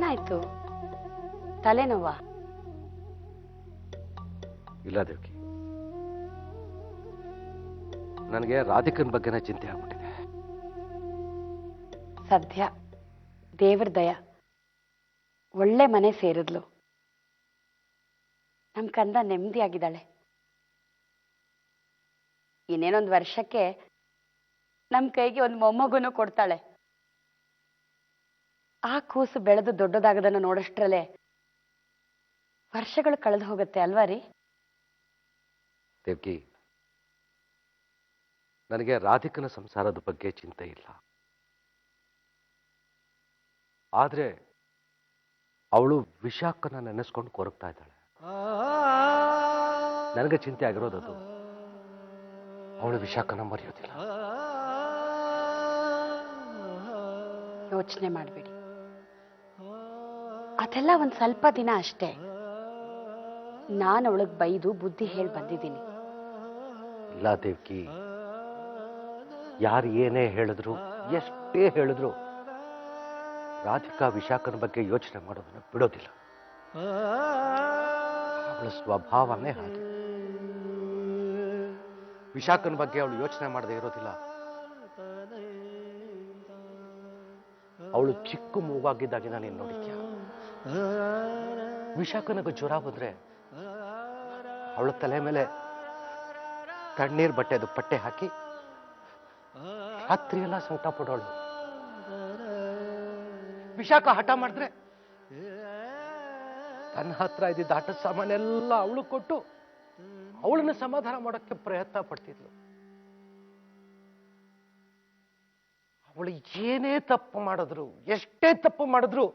ಏನಾಯ್ತು? ತಲೆನೋವಾ? ಇಲ್ಲ ದೇವ್ಕಿ, ನನಗೆ ರಾಧಿಕನ್ ಬಗ್ಗೆನೇ ಚಿಂತೆ ಆಗ್ಬಿಟ್ಟಿದೆ. ಸದ್ಯ ದೇವ್ರ ದಯ, ಒಳ್ಳೆ ಮನೆ ಸೇರಿದ್ಲು. ನಮ್ ಕಂದ ನೆಮ್ಮದಿಯಾಗಿದ್ದಾಳೆ. ಇನ್ನೇನೊಂದು ವರ್ಷಕ್ಕೆ ನಮ್ ಕೈಗೆ ಒಂದು ಮೊಮ್ಮಗುನು ಕೊಡ್ತಾಳೆ. ಆ ಕೂಸು ಬೆಳೆದು ದೊಡ್ಡದಾಗದನ್ನು ನೋಡಷ್ಟರಲ್ಲೇ ವರ್ಷಗಳು ಕಳೆದು ಹೋಗುತ್ತೆ ಅಲ್ವಾ ರೀ? ದೇವ್ಕಿ, ನನಗೆ ರಾಧಿಕನ ಸಂಸಾರದ ಬಗ್ಗೆ ಚಿಂತೆ ಇಲ್ಲ. ಆದ್ರೆ ಅವಳು ವಿಶಾಖನ ನೆನೆಸ್ಕೊಂಡು ಕೊರಗ್ತಾ ಇದ್ದಾಳೆ. ನನಗೆ ಚಿಂತೆ ಆಗಿರೋದದು, ಅವಳು ವಿಶಾಖನ ಮರೆಯೋದಿಲ್ಲ. ಯೋಚನೆ ಮಾಡಬೇಡಿ, ಅದೆಲ್ಲ ಒಂದ್ ಸ್ವಲ್ಪ ದಿನ ಅಷ್ಟೇ. ನಾನು ಅವಳಿಗೆ ಬೈದು ಬುದ್ಧಿ ಹೇಳಿ ಬಂದಿದ್ದೀನಿ. ಇಲ್ಲ ದೇವ್ಕಿ, ಯಾರು ಏನೇ ಹೇಳಿದ್ರು, ಎಷ್ಟೇ ಹೇಳಿದ್ರು ರಾಧಿಕಾ ವಿಶಾಖನ ಬಗ್ಗೆ ಯೋಚನೆ ಮಾಡೋದನ್ನ ಬಿಡೋದಿಲ್ಲ. ಅವಳ ಸ್ವಭಾವನೇ ಹಾಗೆ. ವಿಶಾಖನ ಬಗ್ಗೆ ಅವಳು ಯೋಚನೆ ಮಾಡದೆ ಇರೋದಿಲ್ಲ. ಅವಳು ಚಿಕ್ಕ ಮೂವಾಗಿದ್ದಾಗಿನ ನೀನು ನೋಡಿದ್ಯಾ? ವಿಶಾಖನಿಗೆ ಜ್ವರ ಬಂದ್ರೆ ಅವಳ ತಲೆ ಮೇಲೆ ತಣ್ಣೀರ್ ಬಟ್ಟೆದು ಪಟ್ಟೆ ಹಾಕಿ ರಾತ್ರಿ ಎಲ್ಲ ಸಂಕಟ ಪಡೋಳು. ವಿಶಾಖ ಹಠ ಮಾಡಿದ್ರೆ ತನ್ನ ಹತ್ರ ಇದ್ದಿದ್ದ ಆಟದ ಸಾಮಾನೆಲ್ಲ ಅವಳು ಕೊಟ್ಟು ಅವಳನ್ನ ಸಮಾಧಾನ ಮಾಡೋಕ್ಕೆ ಪ್ರಯತ್ನ ಪಡ್ತಿದ್ಲು. ಅವಳು ಏನೇ ತಪ್ಪು ಮಾಡಿದ್ರು, ಎಷ್ಟೇ ತಪ್ಪು ಮಾಡಿದ್ರು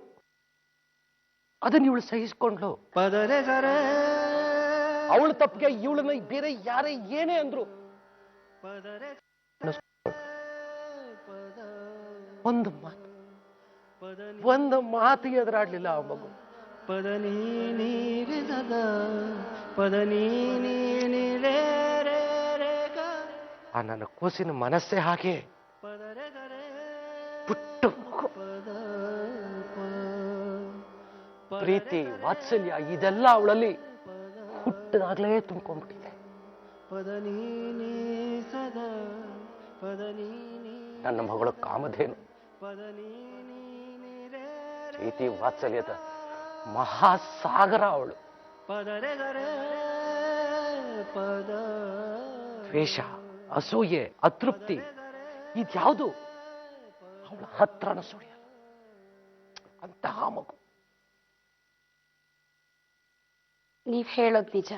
ಅದನ್ನ ಇವಳು ಸಹಿಸ್ಕೊಂಡ್ಲು. ಅವಳ ತಪ್ಪಿಗೆ ಇವಳನ್ನ ಬೇರೆ ಯಾರೇ ಏನೇ ಅಂದ್ರು ಒಂದು ಮಾತು ಎದುರಾಡ್ಲಿಲ್ಲ ಆ ಮಗು. ಆ ನನ್ನ ಕೂಸಿನ ಮನಸ್ಸೇ ಹಾಗೆ. ಪುಟ್ಟ ಮಗು, ಪ್ರೀತಿ ವಾತ್ಸಲ್ಯ ಇದೆಲ್ಲ ಅವಳಲ್ಲಿ ಹುಟ್ಟದಾಗ್ಲೇ ತುಂಬ್ಕೊಂಡ್ಬಿಟ್ಟಿದೆ. ನನ್ನ ಮಗಳು ಕಾಮಧೇನು, ಪ್ರೀತಿ ವಾತ್ಸಲ್ಯದ ಮಹಾಸಾಗರ ಅವಳು. ದ್ವೇಷ, ಅಸೂಯೆ, ಅತೃಪ್ತಿ ಇದ್ಯಾವುದು ಅವಳ ಹತ್ರನ ಸುಳಿಯಲ್ಲ. ಅಂತಹ ಮಗು. ನೀವ್ ಹೇಳೋದು ನಿಜ.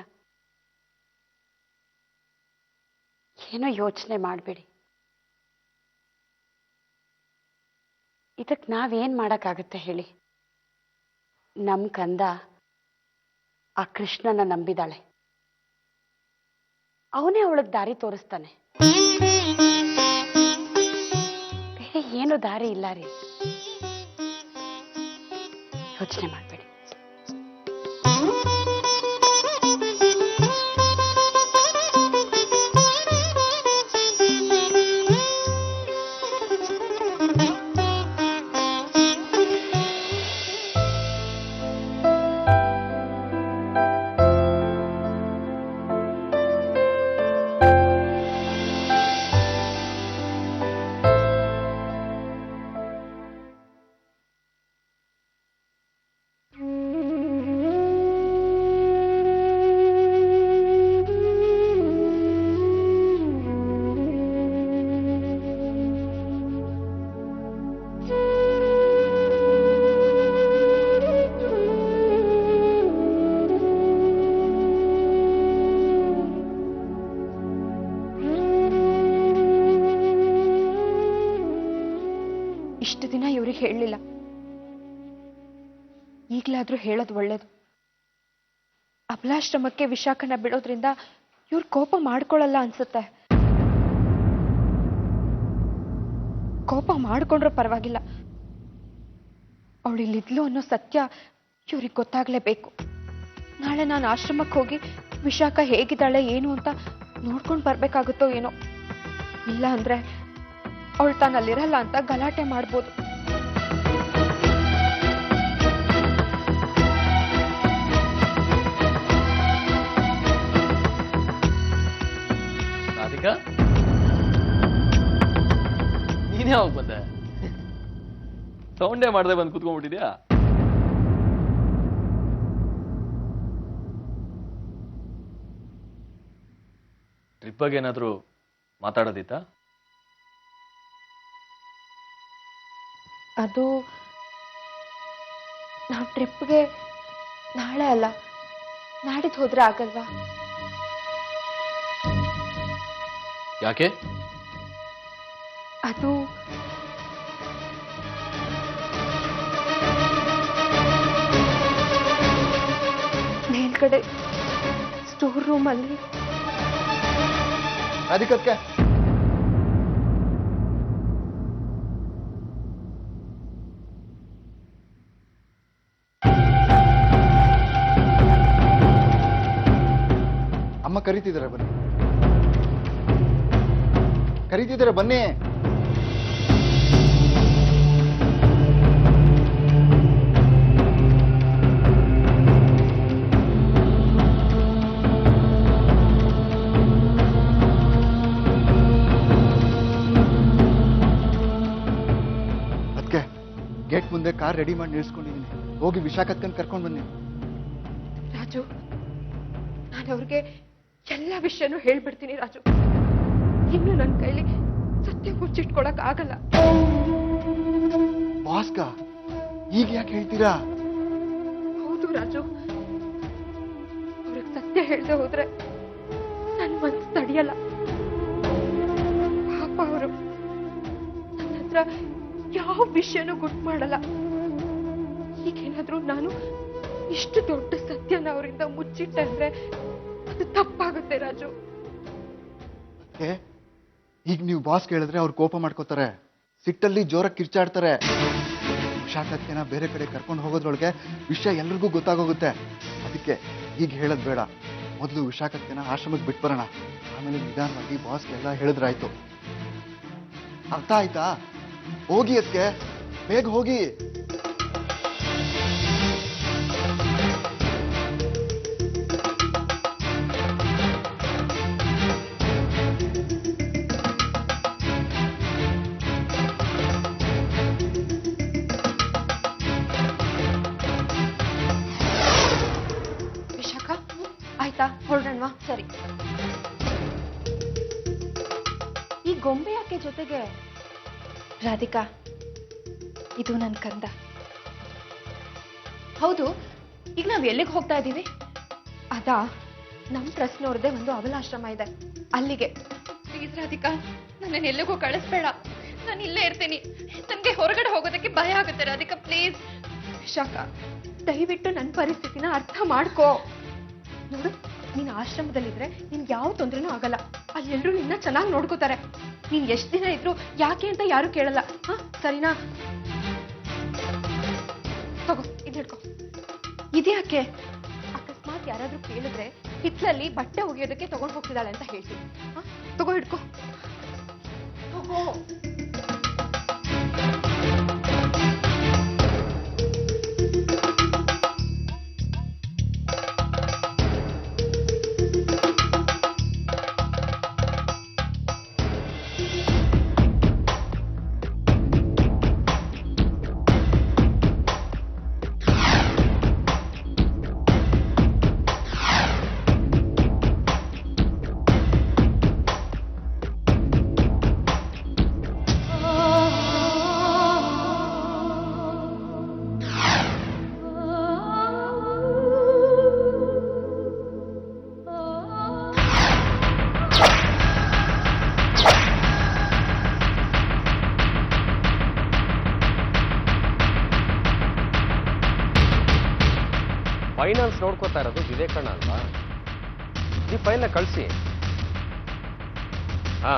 ಏನೋ ಯೋಚನೆ ಮಾಡಬೇಡಿ. ಇದಕ್ಕೆ ನಾವೇನ್ ಮಾಡಕ್ಕಾಗತ್ತೆ ಹೇಳಿ? ನಮ್ ಕಂದ ಆ ಕೃಷ್ಣನ ನಂಬಿದಾಳೆ. ಅವನೇ ಅವಳಿಗೆ ದಾರಿ ತೋರಿಸ್ತಾನೆ. ಬೇರೆ ಏನು ದಾರಿ ಇಲ್ಲ ರೀ. ಯೋಚನೆ ಮಾಡಬೇಡಿ. ಇಷ್ಟು ದಿನ ಇವ್ರಿಗೆ ಹೇಳಲಿಲ್ಲ. ಈಗಲಾದ್ರೂ ಹೇಳೋದು ಒಳ್ಳೇದು. ಅಬಲಾಶ್ರಮಕ್ಕೆ ವಿಶಾಖನ ಬಿಡೋದ್ರಿಂದ ಇವ್ರು ಕೋಪ ಮಾಡ್ಕೊಳ್ಳಲ್ಲ ಅನ್ಸುತ್ತೆ. ಕೋಪ ಮಾಡ್ಕೊಂಡ್ರೂ ಪರವಾಗಿಲ್ಲ, ಅವಳು ಇಲ್ಲಿದ್ಲು ಅನ್ನೋ ಸತ್ಯ ಇವ್ರಿಗೆ ಗೊತ್ತಾಗ್ಲೇಬೇಕು. ನಾಳೆ ನಾನು ಆಶ್ರಮಕ್ಕೆ ಹೋಗಿ ವಿಶಾಖ ಹೇಗಿದ್ದಾಳೆ ಏನು ಅಂತ ನೋಡ್ಕೊಂಡು ಬರ್ಬೇಕಾಗುತ್ತೋ ಏನೋ. ಇಲ್ಲ ಅಂದ್ರೆ ಅವಳು ತಾನಲ್ಲಿರಲ್ಲ ಅಂತ ಗಲಾಟೆ ಮಾಡ್ಬೋದು. ರಾಧಿಕಾ ನೀನೇ ಯಾವಾಗ ಬಂದೆ? ಸೌಂಡೇ ಮಾಡದೆ ಬಂದು ಕುತ್ಕೊಂಡ್ಬಿಟ್ಟಿದ್ಯಾ? ಟ್ರಿಪ್ ಬಗ್ಗೆ ಏನಾದರೂ ಮಾತಾಡೋದಿತ್ತಾ? ಅದು ನಾವು ಟ್ರಿಪ್ಗೆ ನಾಳೆ ಅಲ್ಲ ನಾಡಿದ್ದು ಹೋದ್ರೆ ಆಗಲ್ವಾ? ಯಾಕೆ? ಅದು ಮೇಲ್ಗಡೆ ಸ್ಟೋರ್ ರೂಮಲ್ಲಿ ಅದಕ್ಕೆ ಅಮ್ಮ ಕರೀತಿದ್ದಾರೆ, ಬನ್ನಿ. ಕರೀತಿದ್ದಾರೆ, ಬನ್ನಿ. ಅದಕ್ಕೆ ಗೇಟ್ ಮುಂದೆ ಕಾರ್ ರೆಡಿ ಮಾಡಿ ನಿಲ್ಸ್ಕೊಂಡಿದ್ದೀನಿ. ಹೋಗಿ ವಿಶಾಖತ್ಕನ್ ಕರ್ಕೊಂಡು ಬನ್ನಿ. ರಾಜು, ನಾನು ಅವ್ರಿಗೆ ಎಲ್ಲ ವಿಷಯನೂ ಹೇಳ್ಬಿಡ್ತೀನಿ ರಾಜು. ಇನ್ನು ನನ್ನ ಕೈಲಿ ಸತ್ಯ ಮುಚ್ಚಿಟ್ಕೊಳಕ್ ಆಗಲ್ಲ. ಬಾಸ್ಕ ಈಗ ಯಾಕೆ ಹೇಳ್ತೀರಾ? ಹೌದು ರಾಜು, ಅವ್ರಿಗೆ ಸತ್ಯ ಹೇಳ್ದೆ ಹೋದ್ರೆ ನನ್ನ ಮನ್ಸು ತಡಿಯಲ್ಲ. ಪಾಪ ಅವರು ನನ್ನ ಹತ್ರ ಯಾವ ವಿಷಯನೂ ಗುಟ್ ಮಾಡಲ್ಲ. ಈಗೇನಾದ್ರೂ ನಾನು ಇಷ್ಟು ದೊಡ್ಡ ಸತ್ಯನ ಅವರಿಂದ ಮುಚ್ಚಿಟ್ಟೆ ಅಂದ್ರೆ ಅದು ತಪ್ಪಾಗುತ್ತೆ ರಾಜು. ಈಗ ನೀವು ಬಾಸ್ ಕೇಳಿದ್ರೆ ಅವ್ರು ಕೋಪ ಮಾಡ್ಕೋತಾರೆ, ಸಿಟ್ಟಲ್ಲಿ ಜೋರಾಗಿ ಕಿರ್ಚಾಡ್ತಾರೆ. ವಿಶಾಖತ್ಕೆನ ಬೇರೆ ಕಡೆ ಕರ್ಕೊಂಡು ಹೋಗೋದ್ರೊಳಗೆ ವಿಷಯ ಎಲ್ರಿಗೂ ಗೊತ್ತಾಗೋಗುತ್ತೆ. ಅದಕ್ಕೆ ಈಗ ಹೇಳೋದ್ ಬೇಡ. ಮೊದಲು ವಿಶಾಖತ್ಕೆನ ಆಶ್ರಮಕ್ಕೆ ಬಿಟ್ಟು ಬರೋಣ, ಆಮೇಲೆ ನಿಧಾನವಾಗಿ ಬಾಸ್ಗೆಲ್ಲ ಹೇಳಿದ್ರಾಯ್ತು. ಅರ್ಥ ಆಯ್ತಾ? ಹೋಗಿ ಅದಕ್ಕೆ, ಬೇಗ ಹೋಗಿ. ವಿಶಾಖ, ಆಯ್ತಾ? ಹೊರಡೋಣವಾ? ಸರಿ. ಈ ಗೊಂಬೆ ಯಾಕೆ ಜೊತೆಗೆ? ರಾಧಿಕಾ, ಇದು ನನ್ನ ಕಂದ. ಹೌದು, ಈಗ ನಾವು ಎಲ್ಲಿಗೆ ಹೋಗ್ತಾ ಇದ್ದೀವಿ? ಅದಾ, ನಮ್ಮ ಟ್ರಸ್ಟ್ನವ್ರದ್ದೇ ಒಂದು ಅವಲಾಶ್ರಮ ಇದೆ, ಅಲ್ಲಿಗೆ. ಪ್ಲೀಸ್ ರಾಧಿಕಾ, ನನ್ನನ್ನು ಎಲ್ಲಿಗೂ ಕಳಿಸ್ಬೇಡ. ನಾನು ಇಲ್ಲೇ ಇರ್ತೀನಿ. ನನಗೆ ಹೊರಗಡೆ ಹೋಗೋದಕ್ಕೆ ಭಯ ಆಗುತ್ತೆ ರಾಧಿಕಾ, ಪ್ಲೀಸ್. ವಿಶಾಖ, ದಯವಿಟ್ಟು ನನ್ನ ಪರಿಸ್ಥಿತಿನ ಅರ್ಥ ಮಾಡ್ಕೋ. ನೋಡು, ನೀನು ಆಶ್ರಮದಲ್ಲಿದ್ರೆ ನಿನ್ಗೆ ಯಾವ ತೊಂದರೆನೂ ಆಗಲ್ಲ. ಅಲ್ಲಿ ಎಲ್ಲರೂ ನಿನ್ನ ಚೆನ್ನಾಗಿ ನೋಡ್ಕೋತಾರೆ. ನೀನ್ ಎಷ್ಟು ದಿನ ಇದ್ರು ಯಾಕೆ ಅಂತ ಯಾರು ಕೇಳಲ್ಲ. ಹಾ, ಸರಿನಾ? ತಗೋ, ಇದು ಹಿಡ್ಕೋ. ಇದ್ಯಾಕೆ? ಅಕಸ್ಮಾತ್ ಯಾರಾದ್ರೂ ಕೇಳಿದ್ರೆ ಹಿತ್ಲಲ್ಲಿ ಬಟ್ಟೆ ಒಗೆಯೋದಕ್ಕೆ ತಗೊಂಡು ಹೋಗ್ತಿದ್ದಾಳೆ ಅಂತ ಹೇಳ್ತೀನಿ. ಹಾ, ತಗೋ, ಹಿಡ್ಕೋ. ತಗೋ. ಫೈನಾನ್ಸ್ ನೋಡ್ಕೋತಾ ಇರೋದು ವಿವೇಕಣ್ಣ ಅಲ್ವಾ? ಈ ಫೈಲ್ನ ಕಳಿಸಿ. ಹಾ,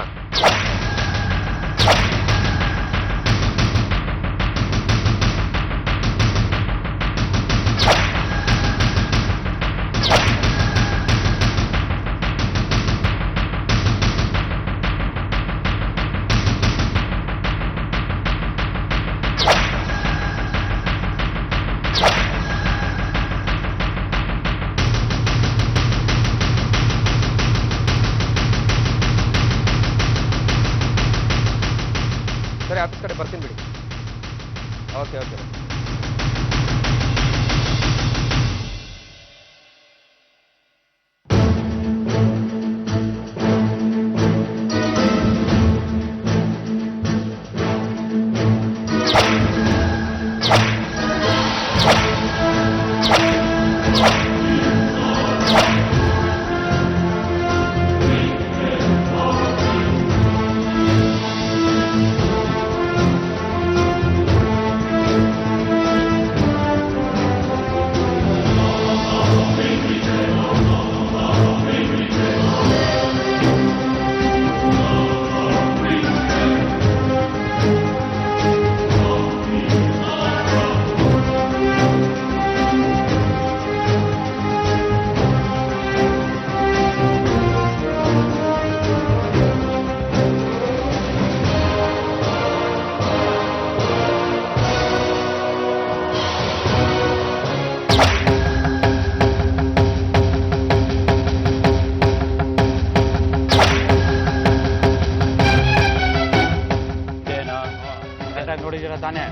ಆಫೀಸ್ ಕಡೆ ಬರ್ತೀನಿ ಬಿಡಿ. Okay okay. ನೋಡಿದ್ದೀರಾ ತಾನೇ?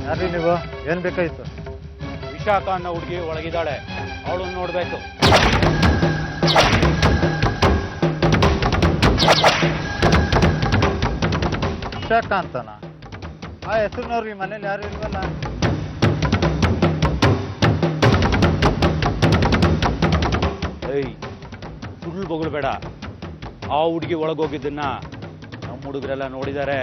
ಯಾರು ನೀವು? ಏನ್ ಬೇಕಾಯ್ತು? ವಿಶಾಖ ಅನ್ನೋ ಹುಡುಗಿ ಒಳಗಿದ್ದಾಳೆ, ಅವಳನ್ನು ನೋಡ್ಬೇಕು. ವಿಶಾಖ ಅಂತನ? ಆ ಹೆಸರಿನವ್ರು ಈ ಮನೇಲಿ ಯಾರು ಇಲ್ವಲ್ಲ? ಏಯ್, ಸುಳ್ಳು ಬೊಗಳ್ಬೇಡ. ಆ ಹುಡುಗಿ ಒಳಗೋಗಿದ್ದನ್ನ ನಮ್ಮ ಹುಡುಗರೆಲ್ಲ ನೋಡಿದ್ದಾರೆ.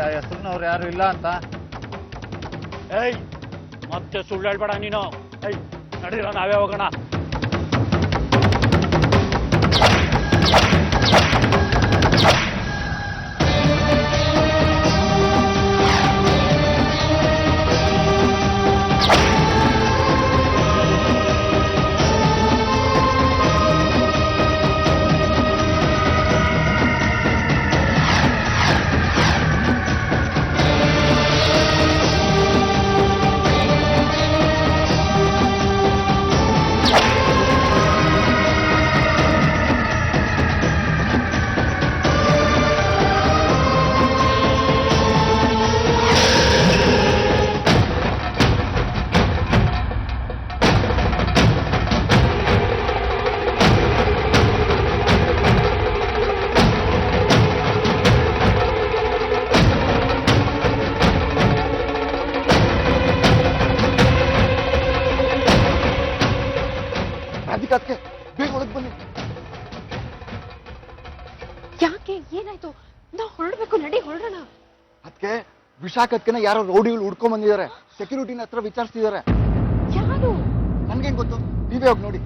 ಆ ಹೆಸರಿನವ್ರು ಯಾರು ಇಲ್ಲ ಅಂತ? ಏಯ್, ಮತ್ತೆ ಸುಳ್ಳು ಹೇಳ್ಬೇಡ ನೀನು. ಏಯ್, ನಡೀರ, ನಾವೇ ಹೋಗೋಣ. ರಾಧಿಕಾತ್ಗೆ ಬೇಗ ಒಳಗೆ ಬನ್ನಿ. ಯಾಕೆ? ಏನಾಯ್ತು? ನಾವು ಹೊರಡ್ಬೇಕು, ನಡಿ ಹೊರಡೋಣ. ಅದಕ್ಕೆ ವಿಶಾಖತ್ಕೆನ ಯಾರೋ ರೌಡಿಗಳು ಹುಡ್ಕೊಂಡ್ ಬಂದಿದ್ದಾರೆ. ಸೆಕ್ಯೂರಿಟಿನ ಹತ್ರ ವಿಚಾರಿಸ್ತಿದ್ದಾರೆ. ಯಾರು? ನನ್ಗೇನ್ ಗೊತ್ತು, ನೀವೇ ಹೋಗಿ ನೋಡಿ.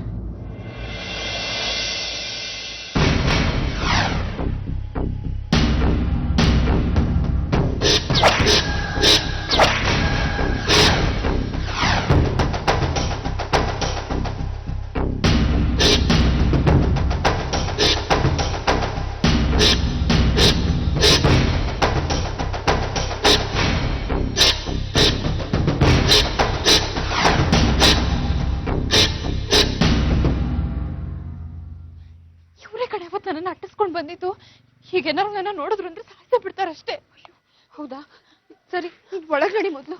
ನನ್ನನ್ನು ಅಟ್ಟಿಸ್ಕೊಂಡು ಬಂದಿತ್ತು. ಹೀಗೇನಾರು ನನ್ನ ನೋಡಿದ್ರು ಅಂದ್ರೆ ಸಾಯಿಸೇ ಬಿಡ್ತಾರಷ್ಟೇ. ಹೌದಾ? ಸರಿ, ಒಳಗೆ ನಡಿ ಮೊದಲು.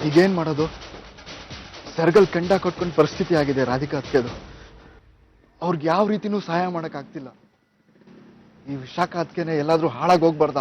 ಈಗೇನ್ ಮಾಡೋದು? ಸೆರಗಲ್ ಕೆಂಡ ಕೊಟ್ಕೊಂಡು ಪರಿಸ್ಥಿತಿ ಆಗಿದೆ ರಾಧಿಕಾ ಅತ್ಕೆದು. ಅವ್ರಿಗೆ ಯಾವ ರೀತಿನೂ ಸಹಾಯ ಮಾಡಕ್ ಆಗ್ತಿಲ್ಲ. ಈ ವಿಶಾಖ ಅತ್ಕೆನೆ ಎಲ್ಲಾದ್ರೂ ಹಾಳಾಗಿ ಹೋಗ್ಬಾರ್ದ?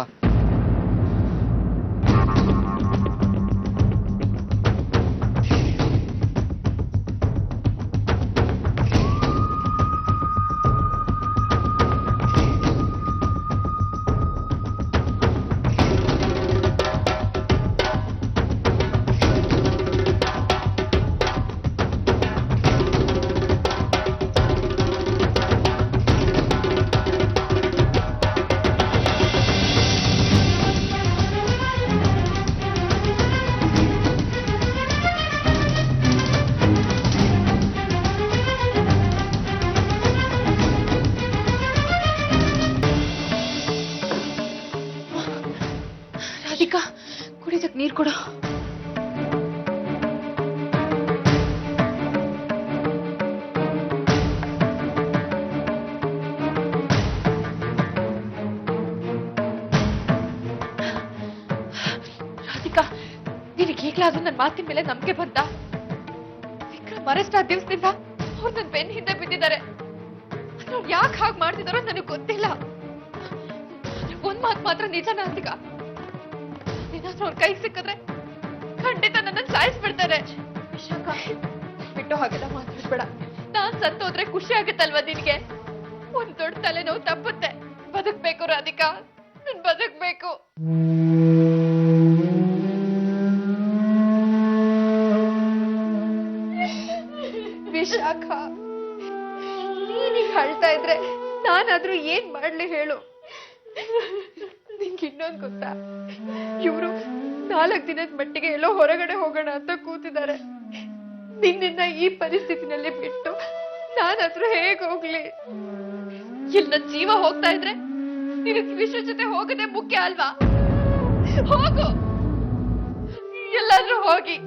ನಿನಗೆ ಈಗ್ಲಾದ್ರೂ ನನ್ನ ಮಾತಿನ ಮೇಲೆ ನಂಬಿಕೆ ಬಂತ? ವಿಕ್ರಮ್ ಅರೆಸ್ಟ್ ಆದ ದಿವಸದಿಂದ ಅವ್ರು ನನ್ನ ಬೆನ್ನ ಹಿಂದೆ ಬಿದ್ದಿದ್ದಾರೆ. ಯಾಕೆ ಹಾಗೆ ಮಾಡ್ತಿದಾರೋ ನನಗೆ ಗೊತ್ತಿಲ್ಲ. ಒಂದ್ ಮಾತು ಮಾತ್ರ ನಿಜ ನಾಂತಿಕ, ಏನಾದ್ರೂ ಅವ್ರ ಕೈಗೆ ಸಿಕ್ಕಿದ್ರೆ ಖಂಡಿತ ನನ್ನ ಸಾಯಿಸ್ಬಿಡ್ತಾರೆ. ವಿಶಾಖ, ಬಿಟ್ಟು ಹಾಗೆಲ್ಲ ಮಾತಾಡ್ಬೇಡ. ನಾನ್ ಸತ್ತೋದ್ರೆ ಖುಷಿ ಆಗುತ್ತಲ್ವಾ ನಿನ್ಗೆ? ಒಂದ್ ದೊಡ್ಡ ತಲೆನೋವು ತಪ್ಪುತ್ತೆ. ಬದುಕ್ಬೇಕು ರಾಧಿಕಾ, ನನ್ ಬದುಕ್ಬೇಕು. ವಿಶಾಖ, ನೀನೀಗ ಅಳ್ತಾ ಇದ್ರೆ ನಾನಾದ್ರೂ ಏನ್ ಮಾಡ್ಲಿ ಹೇಳು? ನಿಂಗೆ ಇನ್ನೊಂದ್ ಗೊತ್ತಾ? ಇವ್ರು 4 ದಿನದ ಮಟ್ಟಿಗೆ ಎಲ್ಲೋ ಹೊರಗಡೆ ಹೋಗೋಣ ಅಂತ ಕೂತಿದ್ದಾರೆ. ನಿನ್ನ ಈ ಪರಿಸ್ಥಿತಿನಲ್ಲಿ ಬಿಟ್ಟು ನಾನಾದ್ರೂ ಹೇಗ್ ಹೋಗ್ಲಿ? ಇಲ್ಲಿ ನನ್ ಜೀವ ಹೋಗ್ತಾ ಇದ್ರೆ ನಿನಗ್ ವಿಶ್ವ ಜೊತೆ ಹೋಗೋದೇ ಮುಖ್ಯ ಅಲ್ವಾ? ಹೋಗು, ಎಲ್ಲಾದ್ರೂ ಹೋಗಿ.